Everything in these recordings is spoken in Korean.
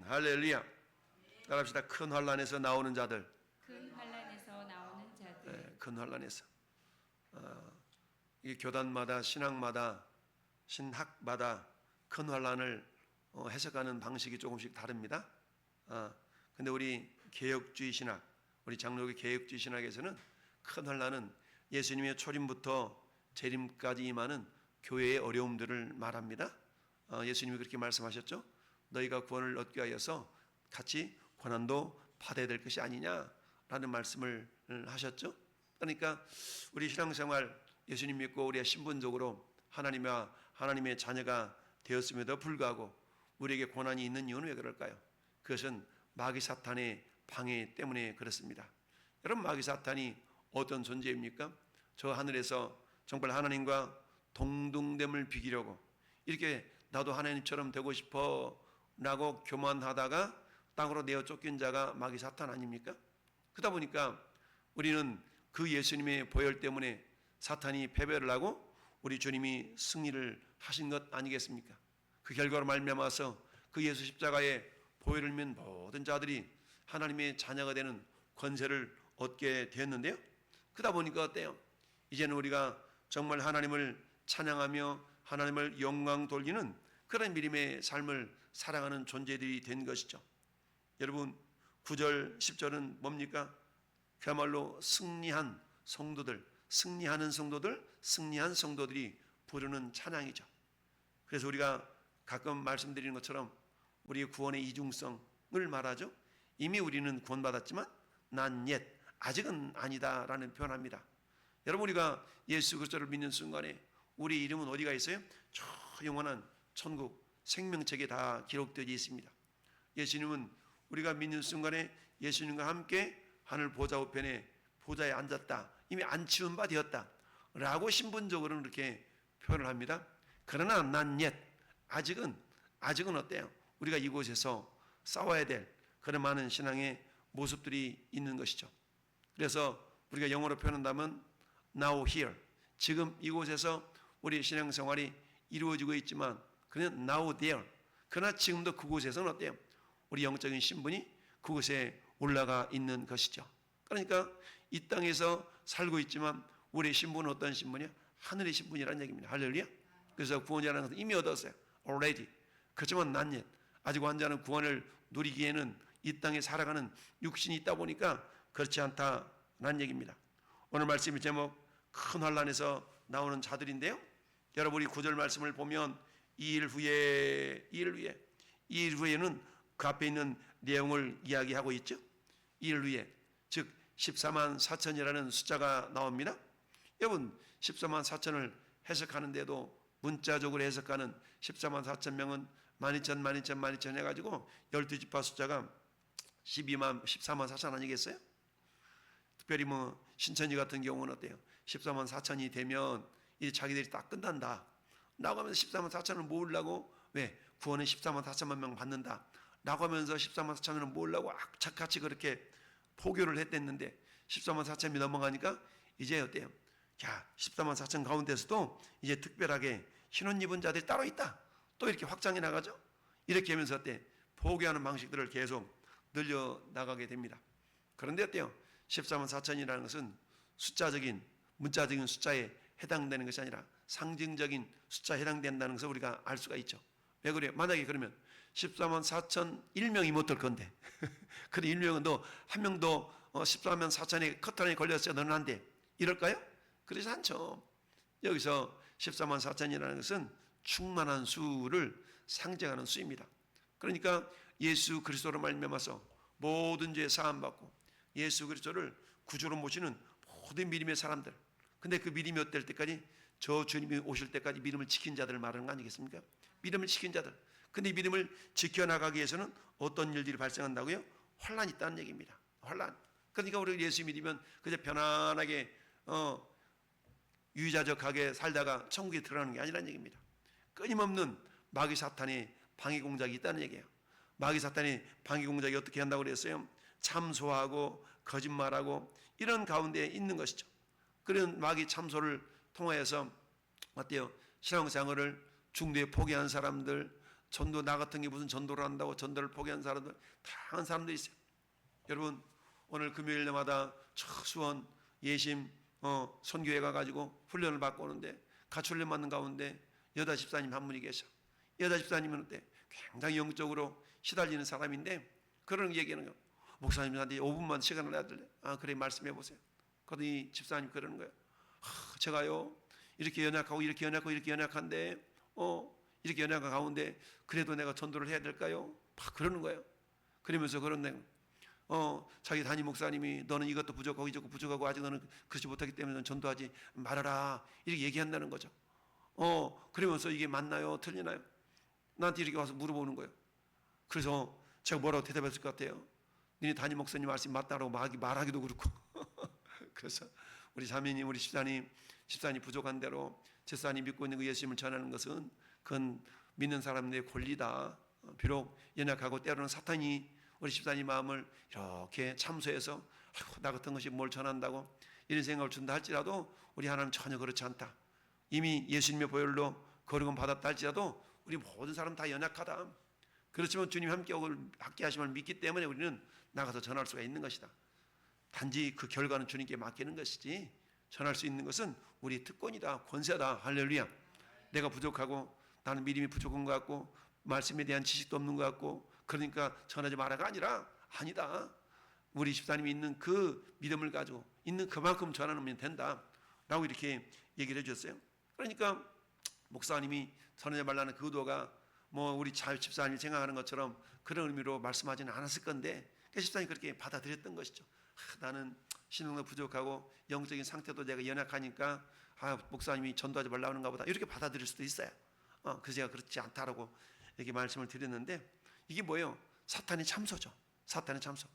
할렐루야. 따라합시다. 큰 환난에서 나오는 자들. 큰 환난에서 나오는 자들. 네, 큰 환난에서. 이 교단마다 신학마다 신학마다 큰 환난을 해석하는 방식이 조금씩 다릅니다. 근데 우리 개혁주의 신학, 우리 장로교 개혁주의 신학에서는 큰 환난은 예수님의 초림부터 재림까지 임하는 교회의 어려움들을 말합니다. 예수님이 그렇게 말씀하셨죠. 너희가 구원을 얻기 위해서 같이 고난도 받아야 될 것이 아니냐라는 말씀을 하셨죠. 그러니까 우리 신앙생활 예수님 믿고 우리가 신분적으로 하나님의 자녀가 되었음에도 불구하고 우리에게 고난이 있는 이유는 왜 그럴까요? 그것은 마귀 사탄의 방해 때문에 그렇습니다. 여러분, 마귀 사탄이 어떤 존재입니까? 저 하늘에서 정말 하나님과 동등됨을 비기려고 이렇게 나도 하나님처럼 되고 싶어 라고 교만하다가 땅으로 내어 쫓긴 자가 마귀 사탄 아닙니까? 그러다 보니까 우리는 그 예수님의 보혈 때문에 사탄이 패배를 하고 우리 주님이 승리를 하신 것 아니겠습니까? 그 결과로 말미암아서 그 예수 십자가의 보혈을 믿는 모든 자들이 하나님의 자녀가 되는 권세를 얻게 되었는데요. 그러다 보니까 어때요? 이제는 우리가 정말 하나님을 찬양하며 하나님을 영광 돌리는 그런 믿음의 삶을 살아가는 존재들이 된 것이죠. 여러분, 9절 10절은 뭡니까? 그야말로 승리한 성도들, 승리하는 성도들, 승리한 성도들이 부르는 찬양이죠. 그래서 우리가 가끔 말씀드리는 것처럼 우리의 구원의 이중성을 말하죠. 이미 우리는 구원받았지만 난 옛, 아직은 아니다라는 표현합니다. 여러분, 우리가 예수 그리스도를 믿는 순간에 우리 이름은 어디가 있어요? 저 영원한 천국 생명책에 다 기록되어 있습니다. 예수님은 우리가 믿는 순간에 예수님과 함께 하늘 보좌 우편에 보좌에 앉았다, 이미 안치운 바 되었다 라고 신분적으로는 그렇게 표현을 합니다. 그러나 난 옛, 아직은 어때요? 우리가 이곳에서 싸워야 될 그런 많은 신앙의 모습들이 있는 것이죠. 그래서 우리가 영어로 표현한다면 now here, 지금 이곳에서 우리 신앙생활이 이루어지고 있지만 그냥 now there, 그러나 지금도 그곳에서는 어때요? 우리 영적인 신분이 그곳에 올라가 있는 것이죠. 그러니까 이 땅에서 살고 있지만 우리의 신분은 어떤 신분이야? 하늘의 신분이라는 얘기입니다. 할렐루야. 그래서 구원이라는 것은 이미 얻었어요. already. 그렇지만 난 옛, 아직 완전한 구원을 누리기에는 이 땅에 살아가는 육신이 있다 보니까 그렇지 않다라는 얘기입니다. 오늘 말씀의 제목, 큰 환난에서 나오는 자들인데요. 여러분, 우리 9절 말씀을 보면 이 일 후에는 그 앞에 있는 내용을 이야기하고 있죠. 이 일 후에, 즉 14만 4천이라는 숫자가 나옵니다. 여러분, 14만 4천을 해석하는데도 문자적으로 해석하는 14만 4천 명은 12,000 해가지고 12지파 숫자가 14만 4천 아니겠어요? 특별히 신천지 같은 경우는 어때요? 14만 4천이 되면 이제 자기들이 딱 끝난다 라고 하면서 14만 4천을 모으려고, 왜? 구원은 14만 4천만 명 받는다 라고 하면서 14만 4천을 모으려고 악착같이 그렇게 포교를 했댔는데 14만 4천이 넘어가니까 이제 어때요? 자, 14만 4천 가운데서도 이제 특별하게 신혼 입은 자들이 따로 있다, 또 이렇게 확장해 나가죠. 이렇게 하면서 어때? 포교하는 방식들을 계속 늘려 나가게 됩니다. 그런데 어때요? 14만 4천이라는 것은 문자적인 숫자에 해당되는 것이 아니라 상징적인 숫자에 해당된다는 것을 우리가 알 수가 있죠. 왜 그래요? 만약에 그러면 14만 4천 1명이 못할 건데 그래 1명은 너 한 명도 14만 4천의 커튼에 걸렸어요, 너는 안 돼, 이럴까요? 그러지 않죠. 여기서 14만 4천이라는 것은 충만한 수를 상징하는 수입니다. 그러니까 예수 그리스도로 말미암아서 모든 죄 사함받고 예수 그리스도를 구주로 모시는 모든 믿음의 사람들, 근데 그 믿음이 어떨 때까지? 저 주님이 오실 때까지 믿음을 지킨 자들을 말하는 거 아니겠습니까? 믿음을 지킨 자들. 근데 이 믿음을 지켜나가기 위해서는 어떤 일들이 발생한다고요? 환난이 있다는 얘기입니다. 환난. 그러니까 우리 예수 믿으면 그저 편안하게 유유자적하게 살다가 천국에 들어가는 게 아니라는 얘기입니다. 끊임없는 마귀 사탄의 방해 공작이 있다는 얘기예요. 마귀 사탄의 방해 공작이 어떻게 한다고 그랬어요? 참소하고 거짓말하고 이런 가운데 있는 것이죠. 그런 마귀 참소를 통하여서 어때요? 신앙생활을 중도에 포기한 사람들, 전도 나 같은 게 무슨 전도를 한다고 전도를 포기한 사람들, 다양한 사람들이 있어요. 여러분 오늘 금요일마다 수원 예심 선교회 가가지고 훈련을 받고 오는데 같이 훈련 받는 가운데 여자 집사님 한 분이 계셔. 여자 집사님은 어때? 굉장히 영적으로 시달리는 사람인데 그런 얘기하는 거예요. 목사님한테 5분만 시간을 내야 될래? 그래 말씀해 보세요. 그러더니 집사님 그러는 거예요. 제가요 이렇게 연약하고 이렇게 연약하고 이렇게 연약한데 이렇게 연약한 가운데 그래도 내가 전도를 해야 될까요? 막 그러는 거예요. 그러면서 그런 자기 담임 목사님이 너는 이것도 부족하고 이것도 부족하고 아직 너는 그렇지 못하기 때문에 너는 전도하지 말아라 이렇게 얘기한다는 거죠. 그러면서 이게 맞나요? 틀리나요? 나한테 이렇게 와서 물어보는 거예요. 그래서 제가 뭐라고 대답했을 것 같아요? 너네 담임 목사님 말씀이 맞다라고 말하기도 그렇고 그래서 우리 자매님 우리 집사님 부족한 대로 집사님 믿고 있는 그 예수님을 전하는 것은 그건 믿는 사람들의 권리다. 비록 연약하고 때로는 사탄이 우리 집사님 마음을 이렇게 참소해서 나 같은 것이 뭘 전한다고 이런 생각을 준다 할지라도 우리 하나님 전혀 그렇지 않다. 이미 예수님의 보혈로 거룩은 받았다 할지라도 우리 모든 사람 다 연약하다. 그렇지만 주님 함께 하심을 믿기 때문에 우리는 나가서 전할 수가 있는 것이다. 단지 그 결과는 주님께 맡기는 것이지 전할 수 있는 것은 우리 특권이다. 권세다. 할렐루야. 내가 부족하고 나는 믿음이 부족한 것 같고 말씀에 대한 지식도 없는 것 같고 그러니까 전하지 마라가 아니다. 우리 집사님이 있는 그 믿음을 가지고 있는 그만큼 전하면 된다 라고 이렇게 얘기를 해줬어요. 그러니까 목사님이 전하지 말라는 그 의도가 우리 집사님이 생각하는 것처럼 그런 의미로 말씀하지는 않았을 건데 그 집사님이 그렇게 받아들였던 것이죠. 나는 신앙도 부족하고 영적인 상태도 내가 연약하니까 목사님이 전도하지 말라고 하는가 보다 이렇게 받아들일 수도 있어요. 그래서 제가 그렇지 않다라고 이렇게 말씀을 드렸는데 이게 뭐예요? 사탄의 참소죠. 사탄의 참소.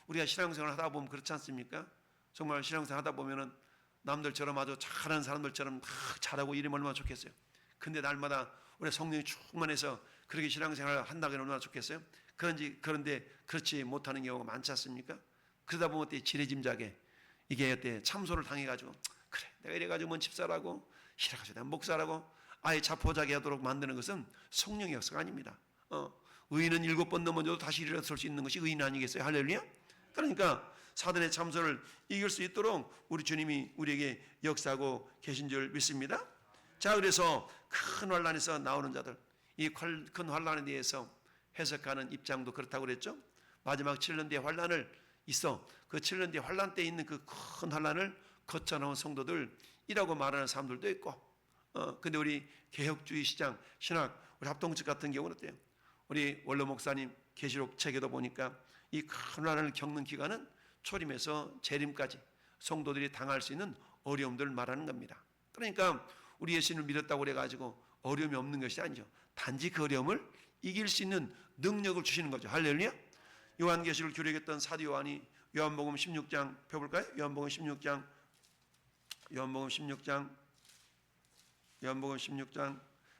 우리가 신앙생활을 하다 보면 그렇지 않습니까? 정말 신앙생활 하다 보면은 남들처럼 아주 잘하는 사람들처럼 잘하고 이러면 얼마나 좋겠어요. 근데 날마다 우리 성령이 충만해서 그렇게 신앙생활을 한다면 얼마나 좋겠어요. 그런데 그렇지 못하는 경우가 많지 않습니까? 그러다 보면 어때 지레짐작에 이게 어때 참소를 당해가지고 그래 내가 이래가지고 뭔 집사라고 이래가지고 내가 목사라고 아예 자포자기 하도록 만드는 것은 성령의 역사가 아닙니다. 의인은 7번 넘어져도 다시 일어설 수 있는 것이 의인 아니겠어요? 할렐루야. 그러니까 사단의 참소를 이길 수 있도록 우리 주님이 우리에게 역사하고 계신 줄 믿습니다. 자, 그래서 큰 환란에서 나오는 자들, 이 큰 환란에 대해서 해석하는 입장도 그렇다고 그랬죠. 마지막 7년 뒤에 환란을 있어 그 7년 뒤에 환란 때 있는 그 큰 환란을 거쳐나온 성도들이라고 말하는 사람들도 있고, 근데 우리 개혁주의 시장 신학 우리 합동측 같은 경우는 어때요? 우리 원로 목사님 계시록 책에도 보니까 이 큰 환란을 겪는 기간은 초림에서 재림까지 성도들이 당할 수 있는 어려움들을 말하는 겁니다. 그러니까 우리 예수님을 믿었다고 그래가지고 어려움이 없는 것이 아니죠. 단지 그 어려움을 이길 수 있는 능력을 주시는 거죠. 할렐루야. 요한계시를 교력했던 사도 요한이 요한복음 16장 펴볼까요? 요한복음 16장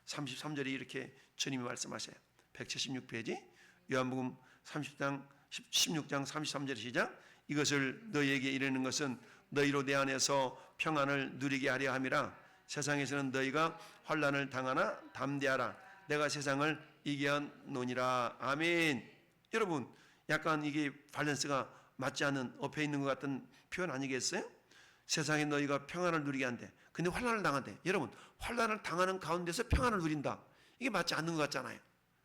33절에 이렇게 주님이 말씀하세요. 176페이지 요한복음 16장 33절 시작. 이것을 너희에게 이르는 것은 너희로 내 안에서 평안을 누리게 하려 함이라. 세상에서는 너희가 환난을 당하나 담대하라. 내가 세상을 이겨노니라. 아멘. 여러분 약간 이게 밸런스가 맞지 않는 엎여 있는 것 같은 표현 아니겠어요? 세상에 너희가 평안을 누리게 한대. 근데 환난을 당한대. 여러분 환난을 당하는 가운데서 평안을 누린다. 이게 맞지 않는 것 같잖아요.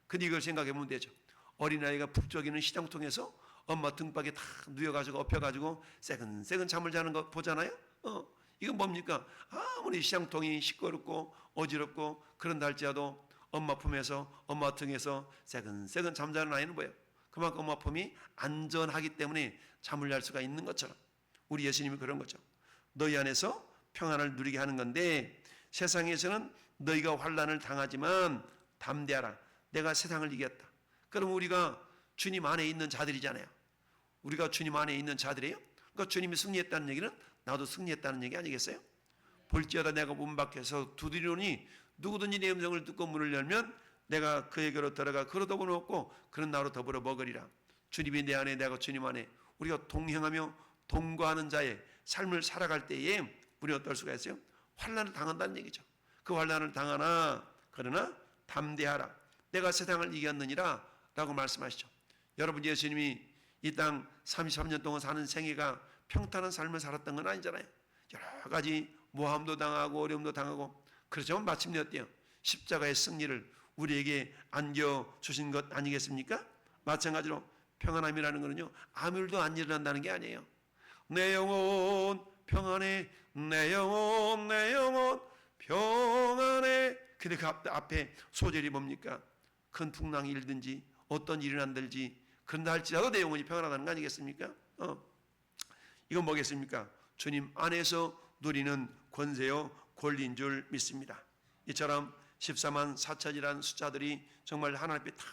근데 이걸 생각해 보면 되죠. 어린아이가 북적이는 시장통에서 엄마 등박에 다 누워가지고 엎여가지고 새근새근 잠을 자는 거 보잖아요. 이건 뭡니까? 아무리 시장통이 시끄럽고 어지럽고 그런다 할지라도 엄마 품에서 엄마 등에서 새근새근 잠자는 아이는 뭐예요? 그만큼 엄마 품이 안전하기 때문에 잠을 잘 수가 있는 것처럼 우리 예수님이 그런 거죠. 너희 안에서 평안을 누리게 하는 건데 세상에서는 너희가 환난을 당하지만 담대하라. 내가 세상을 이겼다. 그럼 우리가 주님 안에 있는 자들이잖아요. 우리가 주님 안에 있는 자들이에요. 그러니까 주님이 승리했다는 얘기는 나도 승리했다는 얘기 아니겠어요? 볼지어다 내가 문 밖에서 두드리노니 누구든지 내 음성을 듣고 문을 열면 내가 그에게로 들어가 그로 더불어 먹고 그런 나로 더불어 먹으리라. 주님이 내 안에 내가 주님 안에 우리가 동행하며 동거하는 자의 삶을 살아갈 때에 우리는 어떨 수가 있어요? 환난을 당한다는 얘기죠. 그 환난을 당하나 그러나 담대하라. 내가 세상을 이겼느니라 라고 말씀하시죠. 여러분, 예수님이 이 땅 33년 동안 사는 생애가 평탄한 삶을 살았던 건 아니잖아요. 여러 가지 모함도 당하고 어려움도 당하고, 그렇지만 마침내 어때요? 십자가의 승리를 우리에게 안겨주신 것 아니겠습니까? 마찬가지로 평안함이라는 것은요, 아무 일도 안 일어난다는 게 아니에요. 내 영혼 평안해, 내 영혼 내 영혼 평안해. 근데 그 앞에 소절이 뭡니까? 큰 풍랑이 일든지 어떤 일이 난들지 그런다 할지라도 내 영혼이 평안하다는 거 아니겠습니까? 이건 뭐겠습니까? 주님 안에서 누리는 권세요 권리인 줄 믿습니다. 이처럼 14만 4천이라는 숫자들이 정말 하나님 앞에 다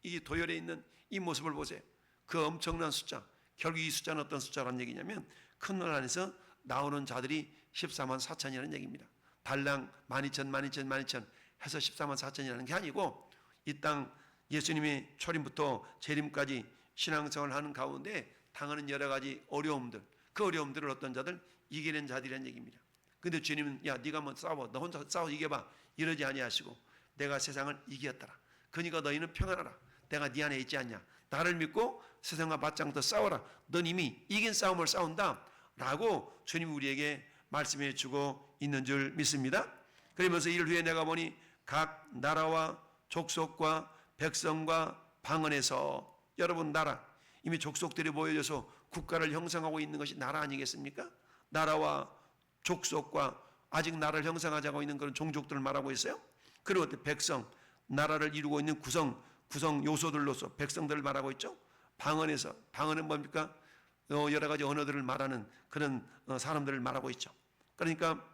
이 도열에 있는 이 모습을 보세요. 그 엄청난 숫자, 결국 이 숫자는 어떤 숫자라는 얘기냐면 큰 날 안에서 나오는 자들이 14만 4천이라는 얘기입니다. 달랑 12,000 해서 14만 4천이라는 게 아니고, 이 땅 예수님의 초림부터 재림까지 신앙생활을 하는 가운데 당하는 여러 가지 어려움들, 그 어려움들을 어떤 자들 이기는 자들이라는 얘기입니다. 근데 주님은 야 네가 한번 싸워, 너 혼자 싸워 이겨봐 이러지 아니하시고 내가 세상을 이겼더라. 그러니까 너희는 평안하라. 내가 네 안에 있지 않냐. 나를 믿고 세상과 맞짱 싸워라. 넌 이미 이긴 싸움을 싸운다 라고 주님이 우리에게 말씀해 주고 있는 줄 믿습니다. 그러면서 이를 후에 내가 보니 각 나라와 족속과 백성과 방언에서, 여러분 나라, 이미 족속들이 모여져서 국가를 형성하고 있는 것이 나라 아니겠습니까? 나라와 족속과 아직 나라를 형성하자고 있는 그런 종족들을 말하고 있어요. 그리고 백성, 나라를 이루고 있는 구성 요소들로서 백성들을 말하고 있죠. 방언에서, 방언은 뭡니까? 여러 가지 언어들을 말하는 그런 사람들을 말하고 있죠. 그러니까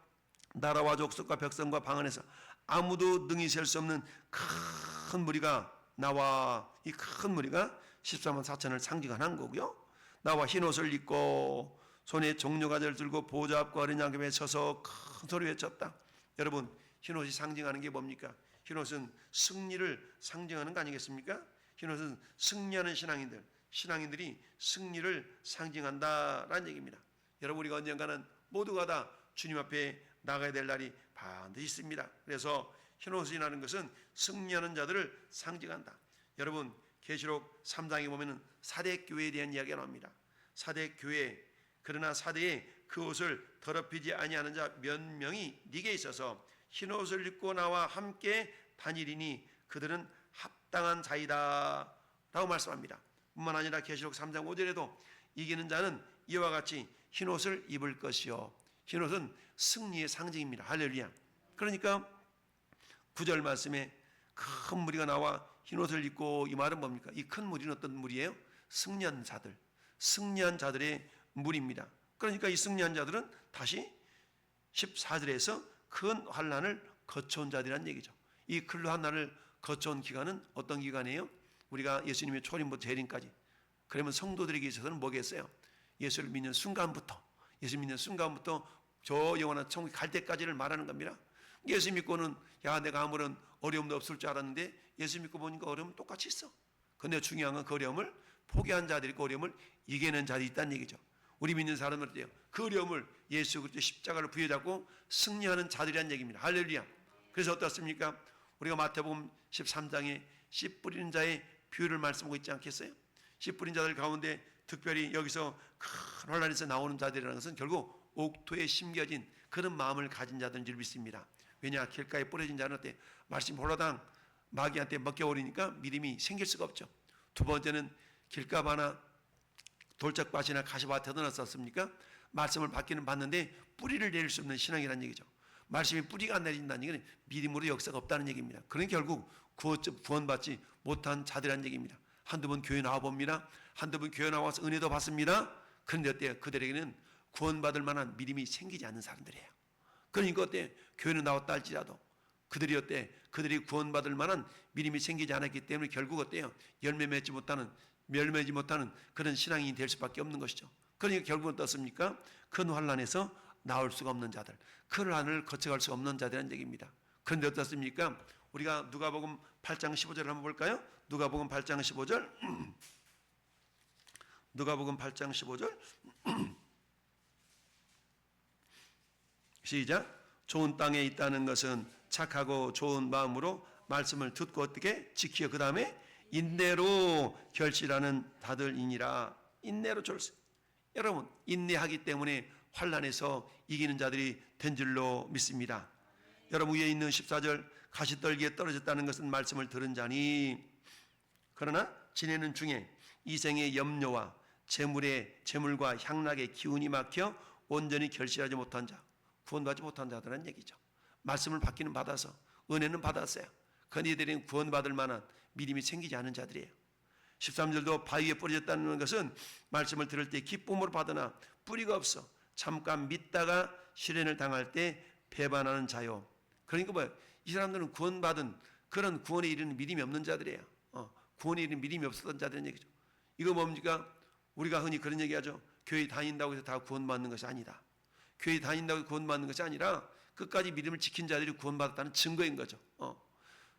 나라와 족속과 백성과 방언에서 아무도 능히 셀 수 없는 큰 무리가 나와, 이 큰 무리가 14만 4천을 상징하는 거고요. 나와 흰 옷을 입고 손에 종려가지를 들고 보좌 앞과 어린 양 앞에 서서 큰 소리 외쳤다. 여러분, 흰 옷이 상징하는 게 뭡니까? 흰 옷은 승리를 상징하는 거 아니겠습니까? 흰 옷은 승리하는 신앙인들이 승리를 상징한다라는 얘기입니다. 여러분, 우리가 언젠가는 모두가 다 주님 앞에 나가야 될 날이 반드시 있습니다. 그래서 흰 옷이라는 것은 승리하는 자들을 상징한다. 여러분, 계시록 3장에 보면은 사대 교회에 대한 이야기가 나옵니다. 사대 교회, 그러나 사대에 그 옷을 더럽히지 아니하는 자 몇 명이 네게 있어서 흰 옷을 입고 나와 함께 다니리니 그들은 합당한 자이다 라고 말씀합니다. 뿐만 아니라 계시록 3장 5절에도 이기는 자는 이와 같이 흰 옷을 입을 것이요. 흰 옷은 승리의 상징입니다. 할렐루야. 그러니까 9절 말씀에 큰 무리가 나와 흰 옷을 입고, 이 말은 뭡니까? 이 큰 무리는 어떤 무리예요? 승리한 자들, 승리한 자들의 무리입니다. 그러니까 이 승리한 자들은 다시 14절에서 큰 환난을 거쳐온 자들이란 얘기죠. 이 큰 환난을 거쳐온 기간은 어떤 기간이에요? 우리가 예수님의 초림부터 재림까지. 그러면 성도들에게 있어서는 뭐겠어요? 예수를 믿는 순간부터, 예수 믿는 순간부터 저 영원한 천국 갈 때까지를 말하는 겁니다. 예수 믿고는 야 내가 아무런 어려움도 없을 줄 알았는데 예수 믿고 보니까 어려움은 똑같이 있어. 근데 중요한 건 그 어려움을 포기한 자들이 그 어려움을 이겨낸 자들이 있다는 얘기죠. 우리 믿는 사람들은요, 그 어려움을 예수 그리스도의 십자가를 부여잡고 승리하는 자들이란 얘기입니다. 할렐루야. 그래서 어떻습니까? 우리가 마태복음 13장에 씨 뿌리는 자의 비유를 말씀하고 있지 않겠어요? 씨 뿌린 자들 가운데 특별히 여기서 큰 환난에서 나오는 자들이라는 것은 결국 옥토에 심겨진 그런 마음을 가진 자들인 줄 믿습니다. 왜냐? 길가에 뿌려진 자는 어때? 말씀 홀라당 마귀한테 먹혀버리니까 믿음이 생길 수가 없죠. 두 번째는 길가바나 돌짝밭이나 가시밭에도 넣었습니까? 말씀을 받기는 받는데 뿌리를 내릴 수 없는 신앙이라는 얘기죠. 말씀이 뿌리가 안 내린다는 얘기는 믿음으로 역사가 없다는 얘기입니다. 그러니 결국 구원받지 못한 자들이라는 얘기입니다. 한두 번 교회 나와봅니다. 한두 번 교회 나와서 은혜도 받습니다. 그런데 어때요? 그들에게는 구원받을 만한 믿음이 생기지 않는 사람들이에요. 그러니까 어때? 교회는 나왔다 할지라도 그들이 어때? 그들이 구원받을 만한 믿음이 생기지 않았기 때문에 결국 어때요? 열매 맺지 못하는 그런 신앙인이 될 수밖에 없는 것이죠. 그러니까 결국은 어떻습니까? 큰 환난에서 나올 수가 없는 자들, 큰 환난을 거쳐갈 수 없는 자들이라는 얘기입니다. 그런데 어떻습니까? 우리가 누가복음 8장 15절을 한번 볼까요? 누가복음 8장 15절 누가복음 8장 15절 시작. 좋은 땅에 있다는 것은 착하고 좋은 마음으로 말씀을 듣고 어떻게 지키어 그 다음에 인내로 결실하는 자들이니라. 인내로 결실. 여러분 인내하기 때문에 환난에서 이기는 자들이 된 줄로 믿습니다. 여러분 위에 있는 14절 가시떨기에 떨어졌다는 것은 말씀을 들은 자니 그러나 지내는 중에 이생의 염려와 재물과 향락의 기운이 막혀 온전히 결실하지 못한 자, 구원받지 못한 자들은 얘기죠. 말씀을 받기는 받아서 은혜는 받았어요. 그런데 이들은 구원받을 만한 믿음이 생기지 않은 자들이에요. 13절도 바위에 뿌려졌다는 것은 말씀을 들을 때 기쁨으로 받으나 뿌리가 없어 잠깐 믿다가 시련을 당할 때 배반하는 자요. 그러니까 뭐예요? 이 사람들은 구원받은 그런 구원에 이르는 믿음이 없는 자들이에요. 구원에 이르는 믿음이 없었던 자들은 얘기죠. 이거 뭡니까? 우리가 흔히 그런 얘기하죠. 교회 다닌다고 해서 다 구원받는 것이 아니다. 교회 다닌다고 해서 구원받는 것이 아니라 끝까지 믿음을 지킨 자들이 구원받았다는 증거인 거죠.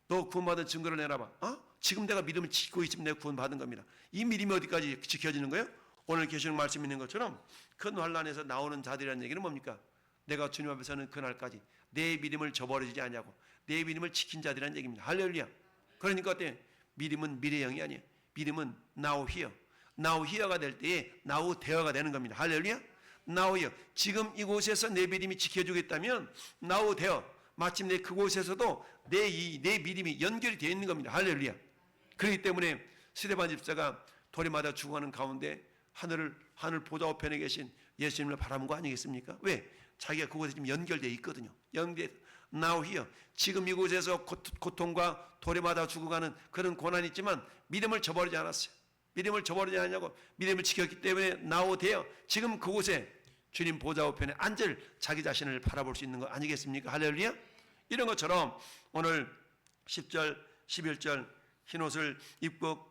너 구원받은 증거를 내놔봐. 지금 내가 믿음을 지키고 있으면 내가 구원받은 겁니다. 이 믿음이 어디까지 지켜지는 거예요? 오늘 계시록 말씀 있는 것처럼 큰 환난에서 나오는 자들이라는 얘기는 뭡니까? 내가 주님 앞에서는 그날까지 내 믿음을 저버리지 않냐고 내 믿음을 지킨 자들이라는 얘기입니다. 할렐루야. 그러니까 어때? 믿음은 미래형이 아니에요. 믿음은 now here. now here가 될 때에 now there가 되는 겁니다. 할렐루야. now here. 지금 이곳에서 내 믿음이 지켜주겠다면 now there. 마침내 그곳에서도 내 믿음이 연결이 되어 있는 겁니다. 할렐루야. 그렇기 때문에 스데반 집사가 도리마다 죽어가는 가운데 하늘 보좌 우편에 계신 예수님을 바라본 거 아니겠습니까? 왜? 자기가 그곳에 지금 연결되어 있거든요. now here. 지금 이곳에서 고통과 도리마다 죽어가는 그런 고난이 있지만 믿음을 저버리지 않았어요. 믿음을 저버리지 않냐고 믿음을 지켰기 때문에 now there. 지금 그곳에 주님 보좌 우편에 앉을 자기 자신을 바라볼 수 있는 거 아니겠습니까? 할렐루야. 이런 것처럼 오늘 10절 11절 흰옷을 입고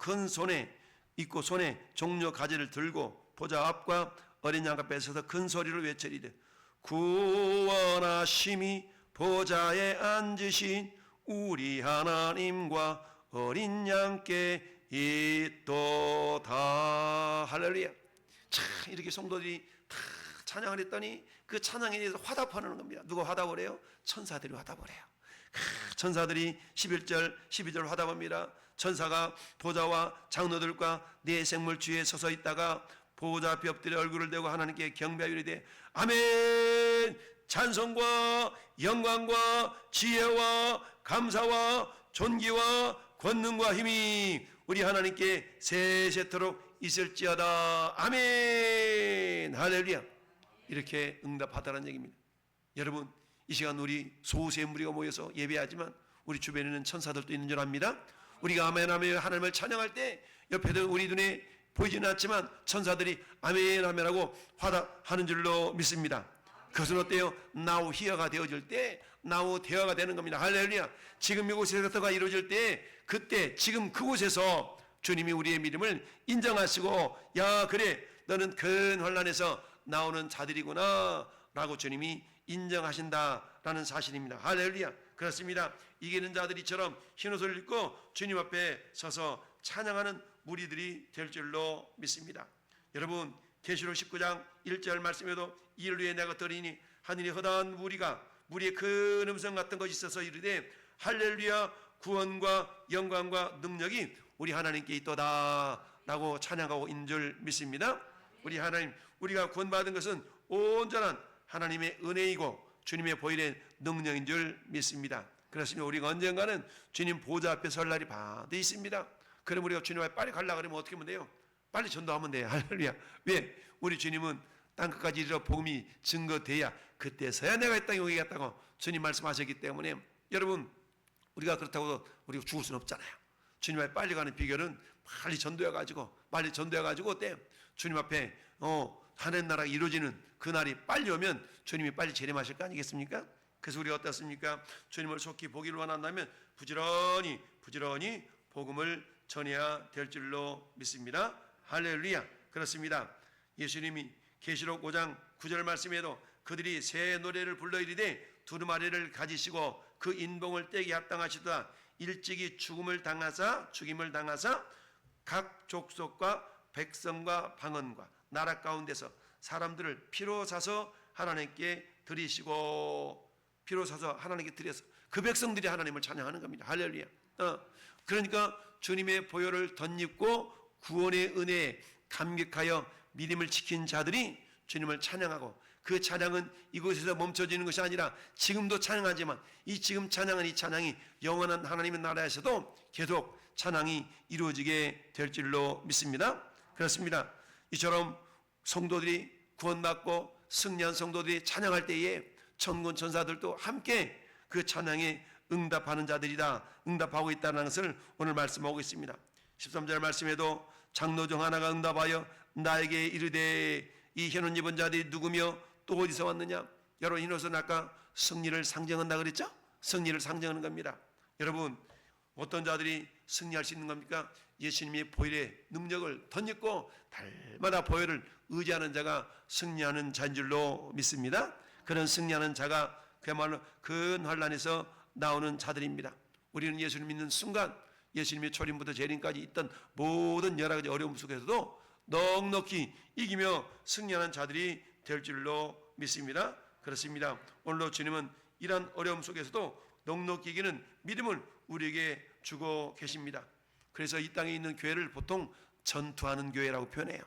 손에 종려 가지를 들고 보좌 앞과 어린 양 앞에 서서 큰 소리로 외치리되 구원하심이 보좌에 앉으신 우리 하나님과 어린 양께 있도다. 할렐루야. 참 이렇게 성도들이 다 찬양을 했더니 그 찬양에 대해서 화답하는 겁니다. 누가 화답을 해요? 천사들이 화답을 해요. 천사들이 11절 12절 화답합니다. 천사가 보좌와 장로들과 네 생물 주위에 서서 있다가 보좌 앞에 엎드려 얼굴을 대고 하나님께 경배하여 이르되 아멘. 찬송과 영광과 지혜와 감사와 존귀와 권능과 힘이 우리 하나님께 세세토록 있을지어다. 아멘. 할렐루야. 이렇게 응답하다는 얘기입니다. 여러분 이 시간 우리 소수의 무리가 모여서 예배하지만 우리 주변에는 천사들도 있는 줄 압니다. 우리가 아멘 하며 하나님을 찬양할 때 옆에도 우리 눈에 보이지는 않지만 천사들이 아멘 아멘하고 화답하는 줄로 믿습니다. 그것은 어때요? now here가 되어질 때 now there가 되는 겁니다. 할렐루야. 지금 이곳에서가 이루어질 때 그때 지금 그곳에서 주님이 우리의 믿음을 인정하시고 야 그래 너는 큰 환난에서 나오는 자들이구나 라고 주님이 인정하신다라는 사실입니다. 할렐루야. 그렇습니다. 이기는 자들이처럼 흰옷을 입고 주님 앞에 서서 찬양하는 무리들이 될 줄로 믿습니다. 여러분 계시록 19장 1절 말씀에도 이를 위해 내가 드리니 하늘이 허다한 무리의 큰 음성 같은 것이 있어서 이르되 할렐루야 구원과 영광과 능력이 우리 하나님께 있도다 라고 찬양하고 있는 줄 믿습니다. 우리 하나님 우리가 구원받은 것은 온전한 하나님의 은혜이고 주님의 보일의 능력인 줄 믿습니다. 그렇습니다. 우리가 언젠가는 주님 보좌 앞에 설 날이 반드시 있습니다. 그럼 우리가 주님 앞에 빨리 가려고 하면 어떻게 하면 돼요? 빨리 전도하면 돼요. 할렐루야. 왜? 우리 주님은 땅끝까지 이르러 복음이 증거돼야 그때서야 내가 이 땅에 오겠다고 주님 말씀하셨기 때문에 여러분 우리가 그렇다고 우리가 죽을 수는 없잖아요. 주님 앞에 빨리 가는 비결은 빨리 전도해가지고 어때요? 주님 앞에 하나님 나라가 이루어지는 그날이 빨리 오면 주님이 빨리 재림하실 거 아니겠습니까? 그래서 우리가 어떻습니까? 주님을 속히 보기를 원한다면 부지런히 복음을 전해야 될 줄로 믿습니다. 할렐루야. 그렇습니다. 예수님이 계시록 5장 9절 말씀에도 그들이 새 노래를 불러 이르되 두루마리를 가지시고 그 인봉을 떼기 합당하시다 일찍이 죽임을 당하사 각 족속과 백성과 방언과 나라 가운데서 사람들을 피로 사서 하나님께 드리시고 피로 사서 하나님께 드려서 그 백성들이 하나님을 찬양하는 겁니다. 할렐루야. 그러니까 주님의 보혈을 덧입고 구원의 은혜에 감격하여 믿음을 지킨 자들이 주님을 찬양하고, 그 찬양은 이곳에서 멈춰지는 것이 아니라 지금도 찬양하지만 이 지금 찬양은 이 찬양이 영원한 하나님의 나라에서도 계속 찬양이 이루어지게 될 줄로 믿습니다. 그렇습니다. 이처럼 성도들이 구원받고 승리한 성도들이 찬양할 때에 천군 천사들도 함께 그 찬양에 응답하는 자들이다, 응답하고 있다는 것을 오늘 말씀하고 있습니다. 13절 말씀에도 장로 중 하나가 응답하여 나에게 이르되 이 흰옷 입은 자들이 누구며 또 어디서 왔느냐. 여러분, 흰옷은 아까 승리를 상징한다 그랬죠? 승리를 상징하는 겁니다. 여러분, 어떤 자들이 승리할 수 있는 겁니까? 예수님의 보혈의 능력을 덧입고 달마다 보혈을 의지하는 자가 승리하는 자인 줄로 믿습니다. 그런 승리하는 자가 그야말로 큰 환난에서 나오는 자들입니다. 우리는 예수를 믿는 순간 예수님의 초림부터 재림까지 있던 모든 여러 가지 어려움 속에서도 넉넉히 이기며 승리하는 자들이 될 줄로 믿습니다. 그렇습니다. 오늘도 주님은 이러한 어려움 속에서도 넉넉히 이기는 믿음을 우리에게 주고 계십니다. 그래서 이 땅에 있는 교회를 보통 전투하는 교회라고 표현해요.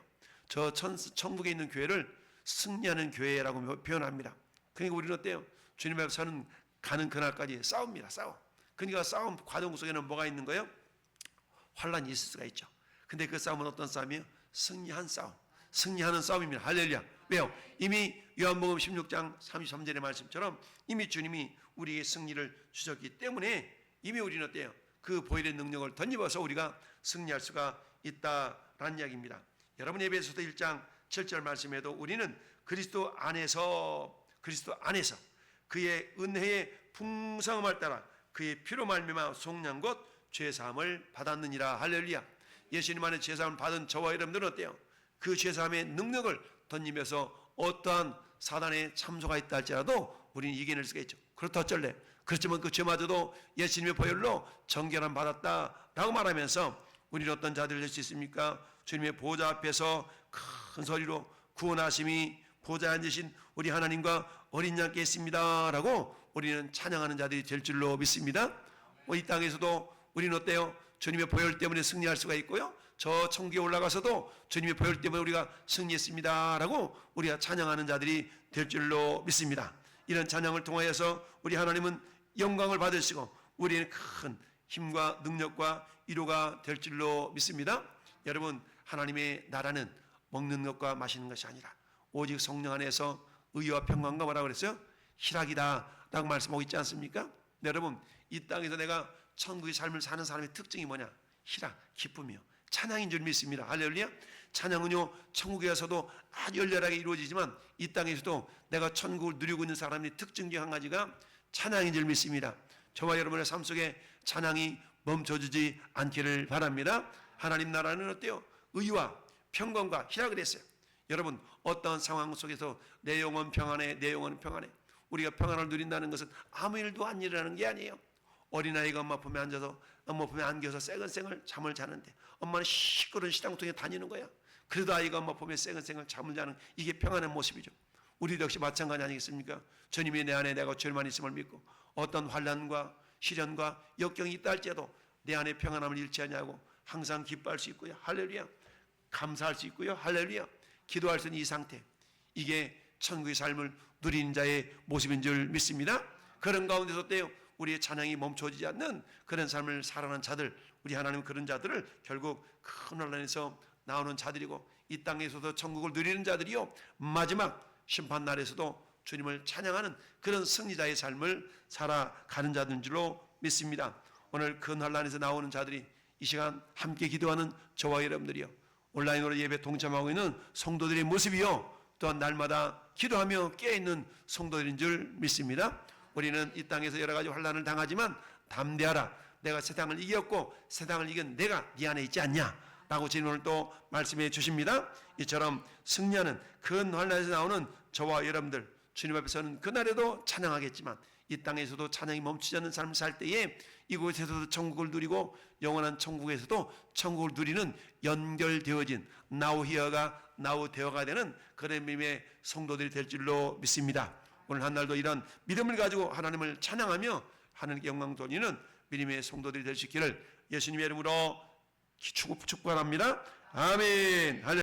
저 천국에 있는 교회를 승리하는 교회라고 표현합니다. 그러니까 우리는 어때요? 주님 앞에서는 가는 그날까지 싸웁니다. 싸워. 그러니까 싸움 과정 속에는 뭐가 있는 거예요? 환란이 있을 수가 있죠. 근데 그 싸움은 어떤 싸움이에요? 승리한 싸움, 승리하는 싸움입니다. 할렐루야. 왜요? 이미 요한복음 16장 33절의 말씀처럼 이미 주님이 우리에게 승리를 주셨기 때문에 이미 우리는 어때요? 그 보혈의 능력을 덧입어서 우리가 승리할 수가 있다라는 이야기입니다. 여러분, 에베소서 1장 7절 말씀에도 우리는 그리스도 안에서 그의 은혜의 풍성함을 따라 그의 피로 말미암아 속량 곧 죄사함을 받았느니라. 할렐루야. 예수님 안에 죄사함을 받은 저와 여러분들은 어때요? 그 죄사함의 능력을 덧입어서 어떠한 사단의 참소가 있다 할지라도 우리는 이겨낼 수가 있죠. 그렇다 어쩔래? 그렇지만 그 죄마저도 예수님의 보혈로 정결함 받았다라고 말하면서 우리는 어떤 자들이 될 수 있습니까? 주님의 보좌 앞에서 큰 소리로 구원하심이 보좌에 앉으신 우리 하나님과 어린 양께 있습니다 라고 우리는 찬양하는 자들이 될 줄로 믿습니다. 이 땅에서도 우리는 어때요? 주님의 보혈 때문에 승리할 수가 있고요, 저 천국에 올라가서도 주님의 보혈 때문에 우리가 승리했습니다 라고 우리가 찬양하는 자들이 될 줄로 믿습니다. 이런 찬양을 통하여서 우리 하나님은 영광을 받으시고 우리는 큰 힘과 능력과 위로가 될 줄로 믿습니다. 여러분, 하나님의 나라는 먹는 것과 마시는 것이 아니라 오직 성령 안에서 의와 평강과 뭐라고 그랬어요? 희락이다 라고 말씀하고 있지 않습니까? 여러분, 이 땅에서 내가 천국의 삶을 사는 사람의 특징이 뭐냐? 희락, 기쁨이요, 찬양인 줄 믿습니다. 할렐루야. 찬양은요, 천국에 가서도 아주 열렬하게 이루어지지만 이 땅에서도 내가 천국을 누리고 있는 사람의 특징 중 한 가지가 찬양인 줄 믿습니다. 저와 여러분의 삶 속에 찬양이 멈춰지지 않기를 바랍니다. 하나님 나라는 어때요? 의와 평강과 희락을 했어요. 여러분, 어떠한 상황 속에서 내 영혼 평안해, 내 영혼 평안해. 우리가 평안을 누린다는 것은 아무 일도 안 일어나는 게 아니에요. 어린아이가 엄마 품에 안겨서 새근새근 잠을 자는데 엄마는 시끄러운 시장통에 다니는 거야. 그래도 아이가 엄마 품에 새근새근 잠을 자는, 이게 평안의 모습이죠. 우리도 역시 마찬가지 아니겠습니까? 주님이 내 안에 내가 죄만 있음을 믿고 어떤 환난과 시련과 역경이 있다 할지라도 내 안에 평안함을 잃지 않냐고 항상 기뻐할 수 있고요. 할렐루야. 감사할 수 있고요. 할렐루야. 기도할 수 있는 이 상태, 이게 천국의 삶을 누리는 자의 모습인 줄 믿습니다. 그런 가운데서 어때요? 우리의 찬양이 멈춰지지 않는 그런 삶을 살아가는 자들, 우리 하나님은 그런 자들을 결국 큰 혼란에서 나오는 자들이고 이 땅에서도 천국을 누리는 자들이요, 마지막 심판날에서도 주님을 찬양하는 그런 승리자의 삶을 살아가는 자들인 줄로 믿습니다. 오늘 큰 혼란에서 나오는 자들이 이 시간 함께 기도하는 저와 여러분들이요, 온라인으로 예배 동참하고 있는 성도들의 모습이요, 또한 날마다 기도하며 깨어있는 성도들인 줄 믿습니다. 우리는 이 땅에서 여러 가지 환난을 당하지만 담대하라, 내가 세상을 이겼고 세상을 이긴 내가 네 안에 있지 않냐 라고 주님 오늘 또 말씀해 주십니다. 이처럼 승리하는 큰 환난에서 나오는 저와 여러분들, 주님 앞에서는 그날에도 찬양하겠지만 이 땅에서도 찬양이 멈추지 않는 삶을 살 때에 이곳에서도 천국을 누리고 영원한 천국에서도 천국을 누리는 연결되어진 나우 되어가 되는 그런 믿음의 성도들이 될 줄로 믿습니다. 오늘 한날도 이런 믿음을 가지고 하나님을 찬양하며 하나님께 영광 돌리는 믿음의 성도들이 될 수 있기를 예수님의 이름으로 축복합니다. 아멘. 할렐루야.